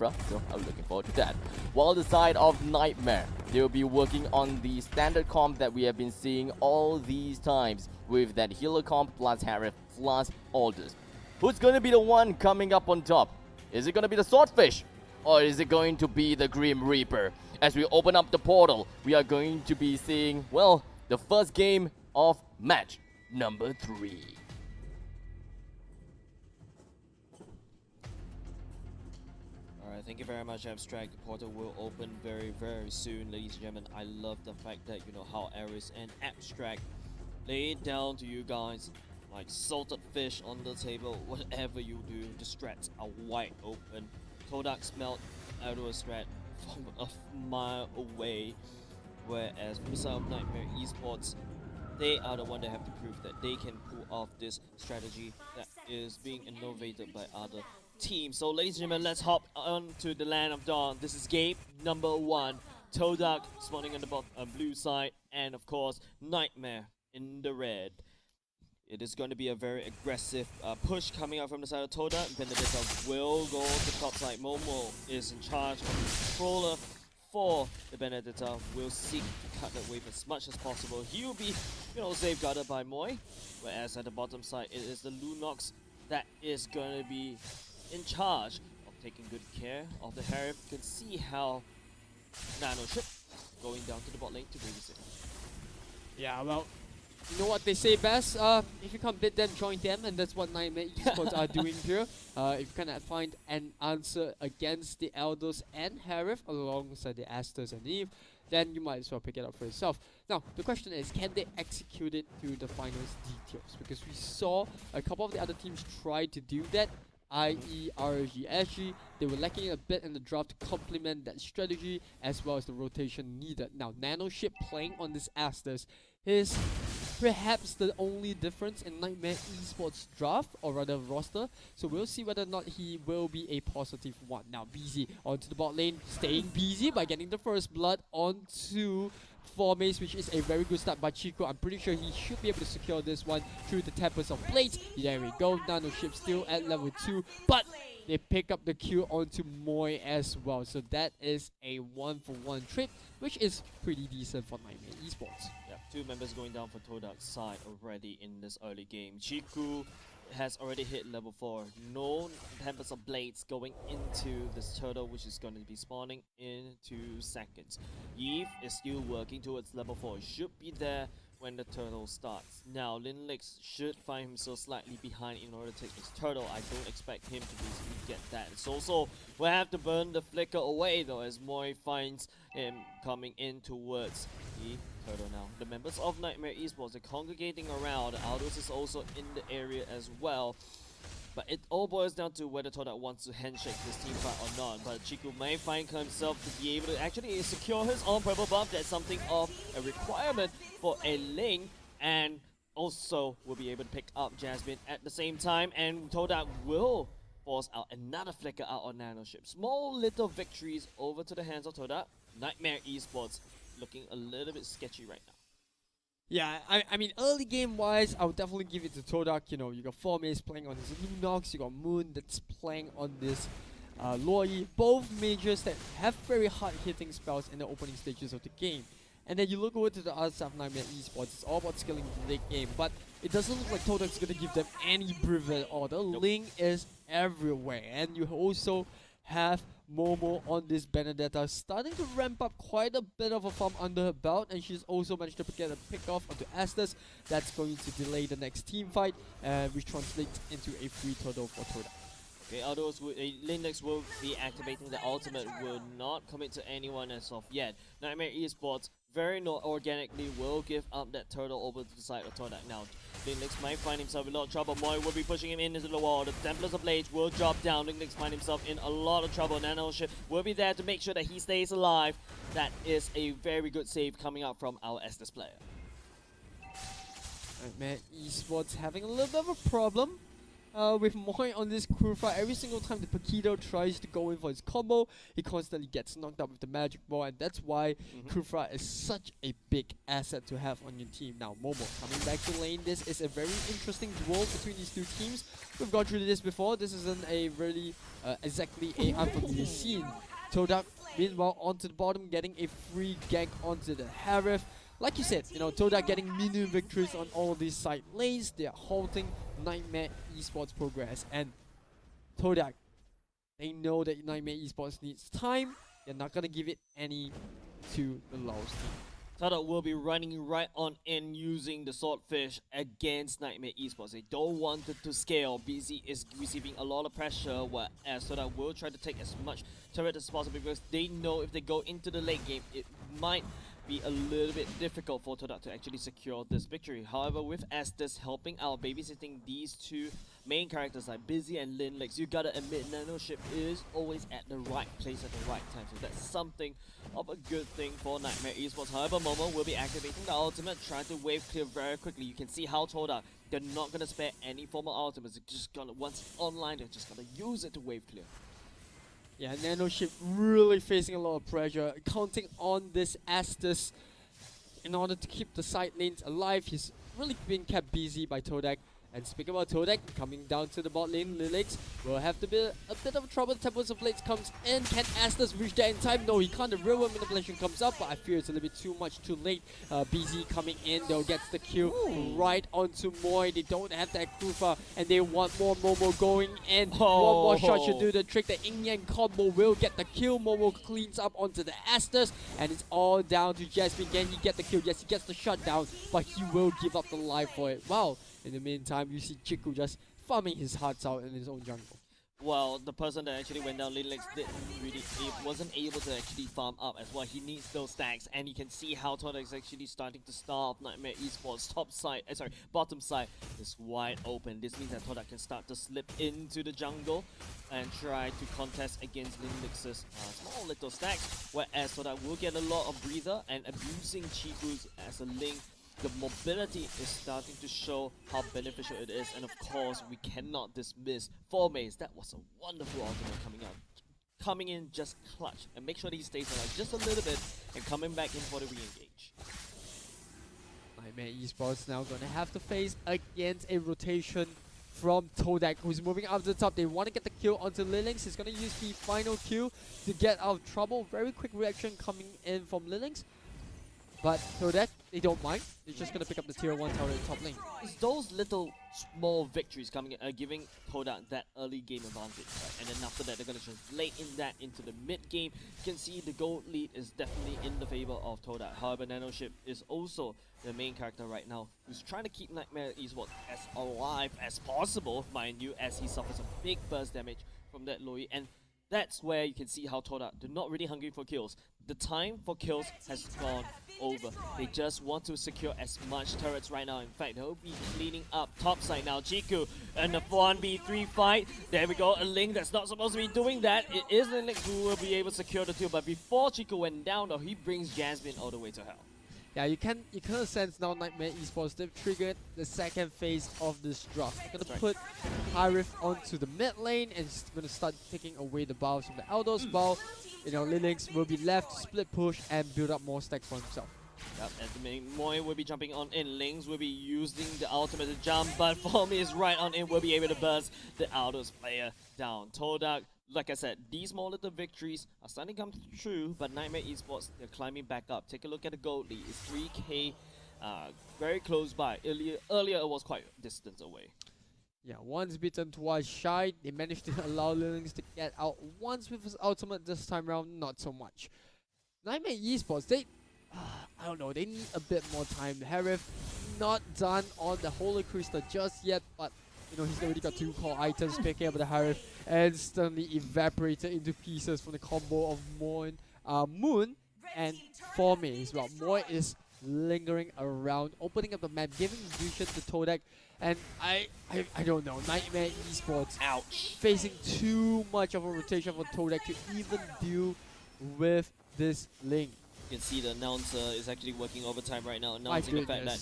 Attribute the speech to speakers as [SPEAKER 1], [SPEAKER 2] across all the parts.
[SPEAKER 1] Infra, so I'm looking forward to that. While the side of Nightmare, they will be working on the standard comp that we have been seeing all these times with that healer comp plus Harith plus Aldous. Who's going to be the one coming up on top? Is it going to be the Swordfish? Or is it going to be the Grim Reaper? As we open up the portal, we are going to be seeing, well, the first game of match number 3.
[SPEAKER 2] Alright, thank you very much, Abstract. The portal will open very, very soon, ladies and gentlemen. I love the fact that, you know, how Aris and Abstract lay it down to you guys like salted fish on the table. Whatever you do, the strats are wide open. TODAK smelled Eldo's strat from a mile away, whereas Missile of Nightmare Esports, they are the one that have to prove that they can pull off this strategy that is being innovated by other teams. So ladies and gentlemen, let's hop on to the Land of Dawn. This is game number 1. TODAK spawning on the blue side, and of course Nightmare in the red. It is going to be a very aggressive push coming out from the side of TODAK. Benedetta will go to top side. Momo is in charge of the controller for the Benedetta. Will seek to cut that wave as much as possible. He will be, you know, safeguarded by Moy. Whereas at the bottom side, it is the Lunox that is going to be in charge of taking good care of the Harith. You can see how Nano Ship going down to the bot lane to babysit.
[SPEAKER 3] Yeah, well, you know what they say best, if you can't beat them, join them, and that's what Nightmare Esports are doing here. If you cannot find an answer against the Elders and Harith alongside the Asters and Eve, then you might as well pick it up for yourself. Now, the question is, can they execute it to the finals details? Because we saw a couple of the other teams try to do that, i.e. RSG, SG. They were lacking a bit in the draft to complement that strategy as well as the rotation needed. Now, Nanoship playing on this Asters is perhaps the only difference in Nightmare Esports draft, or rather roster. So we'll see whether or not he will be a positive one. Now BZ onto the bot lane, staying busy by getting the first blood onto Formace, which is a very good start by Chico. I'm pretty sure he should be able to secure this one through the Tempest of Blades. There we go, Nanoship still at level 2, but they pick up the kill onto Moy as well. So that is a 1-for-1 trade, which is pretty decent for Nightmare Esports.
[SPEAKER 2] Yeah, 2 members going down for TODAK's side already in this early game. Chiku has already hit level 4. No Tempest of Blades going into this turtle, which is going to be spawning in 2 seconds. Eve is still working towards level 4. Should be there when the turtle starts. Now, Linlix should find himself slightly behind in order to take this turtle. I don't expect him to basically get that. So we'll have to burn the flicker away though, as Moy finds him coming in towards the turtle now. The members of Nightmare Esports are congregating around. Aldous is also in the area as well. But it all boils down to whether TODAK wants to handshake this team fight or not. But Chiku may find himself to be able to actually secure his own purple buff. That's something of a requirement for a Ling. And also will be able to pick up Jasmine at the same time. And TODAK will force out another flicker out on Nanoship. Small little victories over to the hands of TODAK. Nightmare Esports looking a little bit sketchy right now.
[SPEAKER 3] Yeah, I mean, early game wise, I would definitely give it to TODAK. You know, you got Formace playing on this Lunox, you got Moon that's playing on this Loi. Both majors that have very hard hitting spells in the opening stages of the game. And then you look over to the other side of Nightmare Esports, it's all about scaling the late game. But it doesn't look like TODAK's going to give them any breath at all. The Ling is everywhere. And you also have Momo on this Benedetta starting to ramp up quite a bit of a farm under her belt, and she's also managed to get a pick off onto Astus. That's going to delay the next team fight, which translates into a free turtle for TODAK.
[SPEAKER 2] Okay, although Lindex will be activating the ultimate, will not commit to anyone as of yet. Nightmare Esports very organically will give up that turtle over to the side of TODAK. Now, Lindex might find himself in a lot of trouble. Moy will be pushing him into the wall. The Templars of Blades will drop down. Lindex find himself in a lot of trouble. Nanoship will be there to make sure that he stays alive. That is a very good save coming out from our Estes player.
[SPEAKER 3] Nightmare Esports having a little bit of a problem. with Moy on this Kurfa, every single time the Paquito tries to go in for his combo, he constantly gets knocked out with the magic ball, and that's why Kurfa is such a big asset to have on your team. Now, Momo coming back to lane. This is a very interesting duel between these two teams. We've gone through this before. This isn't a really exactly a unfamiliar scene. TODAK, meanwhile, onto the bottom, getting a free gank onto the Harif. Like you said, TODAK getting mini victories on all these side lanes. They are halting Nightmare Esports progress. And TODAK, they know that Nightmare Esports needs time. They're not going to give it any to the Laos team.
[SPEAKER 2] TODAK will be running right on in using the Swordfish against Nightmare Esports. They don't want it to scale. BZ is receiving a lot of pressure, whereas TODAK will try to take as much turret as possible because they know if they go into the late game, it might be a little bit difficult for TODAK to actually secure this victory. However, with Estes helping out, babysitting these two main characters like Busy and Linlix, you gotta admit Nanoship is always at the right place at the right time. So that's something of a good thing for Nightmare Esports. However, Momo will be activating the ultimate, trying to wave clear very quickly. You can see how TODAK, they're not gonna spare any formal ultimates. They're just gonna, once it's online, they're just gonna use it to wave clear.
[SPEAKER 3] Yeah, Nanoship really facing a lot of pressure, counting on this Estes in order to keep the side lanes alive. He's really being kept busy by TODAK. And speaking about TODAK, coming down to the bot lane, Lilix will have to be a bit of trouble. Tempest of Blades comes in. Can Estes reach there in time? No, he can't. The real world manipulation comes up, but I fear it's a little bit too much too late. BZ coming in, though, gets the kill right onto Moy. They don't have that Kufa, and they want more Momo going in. One more shot should do the trick. The Yin combo will get the kill. Momo cleans up onto the Estes, and it's all down to Jasmine. Can he get the kill? Yes, he gets the shutdown, but he will give up the life for it. Wow. In the meantime, you see Chiku just farming his hearts out in his own jungle.
[SPEAKER 2] Well, the person that actually went down, Linlix, wasn't able to actually farm up as well. He needs those stacks, and you can see how TODAK is actually starting to starve Nightmare Esports. Bottom side is wide open. This means that TODAK can start to slip into the jungle and try to contest against Linlix's small little stacks, whereas TODAK will get a lot of breather, and abusing Chiku's as a link. The mobility is starting to show how beneficial it is, and of course we cannot dismiss 4Maze. That was a wonderful ultimate coming in just clutch, and make sure that he stays alive just a little bit and coming back in for the re-engage.
[SPEAKER 3] Nightmare Esports now gonna have to face against a rotation from TODAK, who's moving up to the top. They want to get the kill onto Linlix. He's gonna use the final kill to get out of trouble. Very quick reaction coming in from Linlix. But TODAK, they don't mind. They're just going to pick up the tier 1 tower in top lane.
[SPEAKER 2] It's those little small victories coming in, giving TODAK that early game advantage, right? And then after that, they're going to translate in that into the mid game. You can see the gold lead is definitely in the favor of TODAK. However, Nanoship is also the main character right now, who's trying to keep Nightmare Esports as alive as possible, mind you, as he suffers a big burst damage from that Loi. And that's where you can see how TODAK, they're not really hungry for kills. The time for kills has gone over. They just want to secure as much turrets right now. In fact, they'll be cleaning up top side now. Chiku and the 1v3 fight. There we go. A Link that's not supposed to be doing that. It is a Link who will be able to secure the 2. But before Chiku went down, though, he brings Jasmine all the way to hell.
[SPEAKER 3] Yeah, you can sense now Nightmare Esports, they've triggered the second phase of this draft. They're gonna put Harif onto the mid lane and gonna start taking away the bows from the Aldos bow. Linux will be left to split push and build up more stacks for himself.
[SPEAKER 2] Yep, and Moy will be jumping on in. Lings will be using the ultimate to jump, but Fomi is right on in, will be able to burst the Aldos player down. TODAK, like I said, these small little victories are starting to come true, but Nightmare Esports, they're climbing back up. Take a look at the gold lead. It's 3k, very close by. Earlier it was quite a distance away.
[SPEAKER 3] Yeah, once bitten, twice shy. They managed to allow Linux to get out once with his ultimate. This time around, not so much. Nightmare Esports, they, I don't know, they need a bit more time. Harif not done on the Holy Crystal just yet, but he's already got 2 core items, picking up the Harif and instantly evaporated into pieces from the combo of Moon and Fomi as well. Moy is lingering around, opening up the map, giving vision to TODAK, and I don't know, Nightmare Esports,
[SPEAKER 2] ouch,
[SPEAKER 3] facing too much of a rotation for TODAK to even deal with this link.
[SPEAKER 2] You can see the announcer is actually working overtime right now, announcing the fact that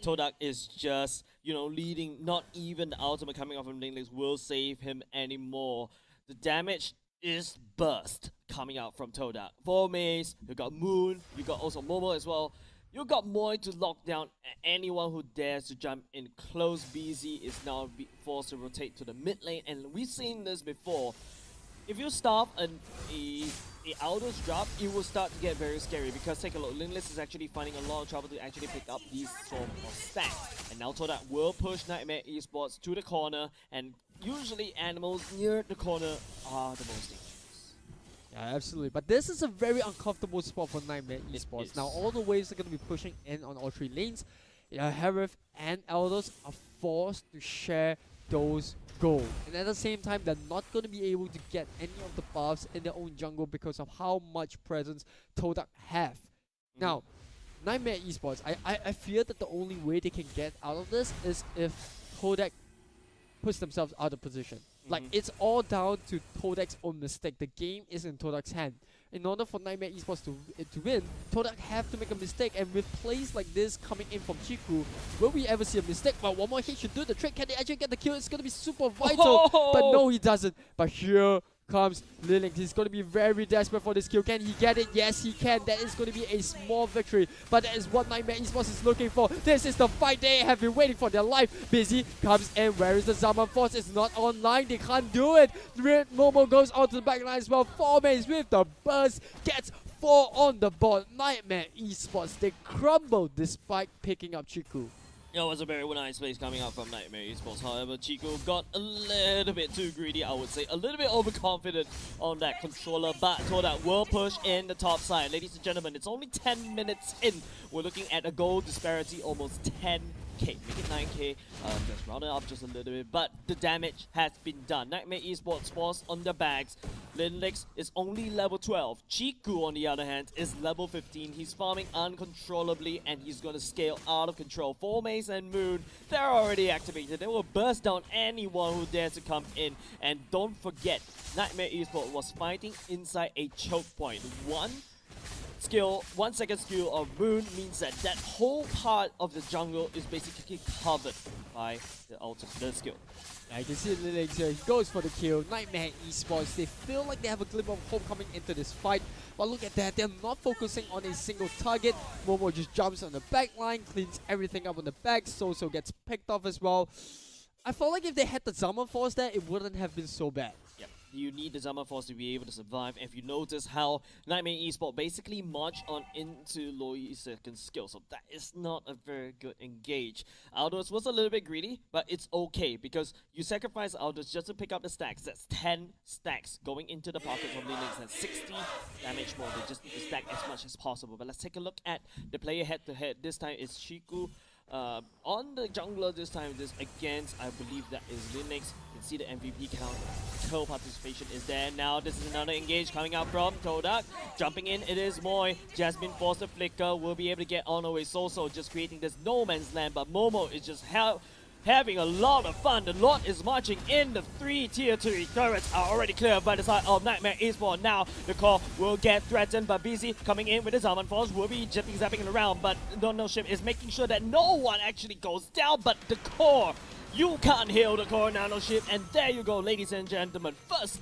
[SPEAKER 2] TODAK is just leading, not even the ultimate coming off from ENGLiSH will save him anymore. The damage is burst coming out from TODAK. 4 Maze, you got Moon, you got also Momo as well. You got Moy to lock down anyone who dares to jump in close. BZ is now forced to rotate to the mid lane, and we've seen this before. If you stop a Aldous drop, it will start to get very scary because take a look, ENGLiSH is actually finding a lot of trouble to actually pick up these sort of stacks. And now TODAK will push Nightmare Esports to the corner, and usually animals near the corner are the most dangerous.
[SPEAKER 3] Yeah, absolutely. But this is a very uncomfortable spot for Nightmare Esports. Now, all the waves are going to be pushing in on all 3 lanes. Harith and Elders are forced to share those gold. And at the same time, they're not going to be able to get any of the buffs in their own jungle because of how much presence TODAK have. Now, Nightmare Esports, I fear that the only way they can get out of this is if TODAK puts themselves out of position. Like, it's all down to TODAK's own mistake. The game is in TODAK's hand. In order for Nightmare Esports to win, TODAK have to make a mistake. And with plays like this coming in from Chiku, will we ever see a mistake? But one more hit should do the trick. Can they actually get the kill? It's going to be super vital. But no, he doesn't. But here comes Lilink. He's going to be very desperate for this kill. Can he get it? Yes, he can. That is going to be a small victory. But that is what Nightmare Esports is looking for. This is the fight they have been waiting for their life. Busy comes in. Where is the Zaman Force? It's not online. They can't do it. Red Momo goes onto the back line as well. 4 Maze with the burst. Gets 4 on the board. Nightmare Esports, they crumbled despite picking up Chiku.
[SPEAKER 2] It was a very nice place coming out from Nightmare Esports. However, Chico got a little bit too greedy, I would say. A little bit overconfident on that controller, but TODAK will push in the top side. Ladies and gentlemen, it's only 10 minutes in. We're looking at a goal disparity almost 10k. Make it 9k. Just round it up just a little bit, but the damage has been done. Nightmare Esports forced on their bags. ENGLiSH is only level 12. Chiku, on the other hand, is level 15. He's farming uncontrollably, and he's going to scale out of control. 4 Maze and Moon, they're already activated. They will burst down anyone who dares to come in. And don't forget, Nightmare Esports was fighting inside a choke point. 1 second skill of Moon means that that whole part of the jungle is basically covered by the skill.
[SPEAKER 3] Yeah, you can see Lilink here. He goes for the kill. Nightmare Esports, they feel like they have a glimmer of hope coming into this fight. But look at that, they're not focusing on a single target. Momo just jumps on the back line, cleans everything up on the back. Soso gets picked off as well. I felt like if they had the Zaman Force there, it wouldn't have been so bad.
[SPEAKER 2] Yep. You need the Zaman Force to be able to survive. If you notice how Nightmare Esports basically march on into Loi's second skill, so that is not a very good engage. Aldous was a little bit greedy, but it's okay because you sacrifice Aldous just to pick up the stacks. That's 10 stacks going into the pocket from ENGLiSH. That's 60 damage more. They just need to stack as much as possible. But let's take a look at the player head-to-head. This time it's Chiku. On the jungler this time, this against, I believe that is ENGLiSH. You can see the MVP count. Kill participation is there. Now this is another engage coming out from TODAK. Jumping in, it is Moy. Jasmine forced to flicker. Will be able to get on away. Soso just creating this no man's land, but Momo is just having a lot of fun. The Lord is marching in. The 3 tier 3 turrets are already cleared by the side of Nightmare Esports. Now the core will get threatened, but BZ coming in with his Zaman Force will be zapping around, but Ship is making sure that no one actually goes down, but the core, you can't heal the core Ship, and there you go, ladies and gentlemen. First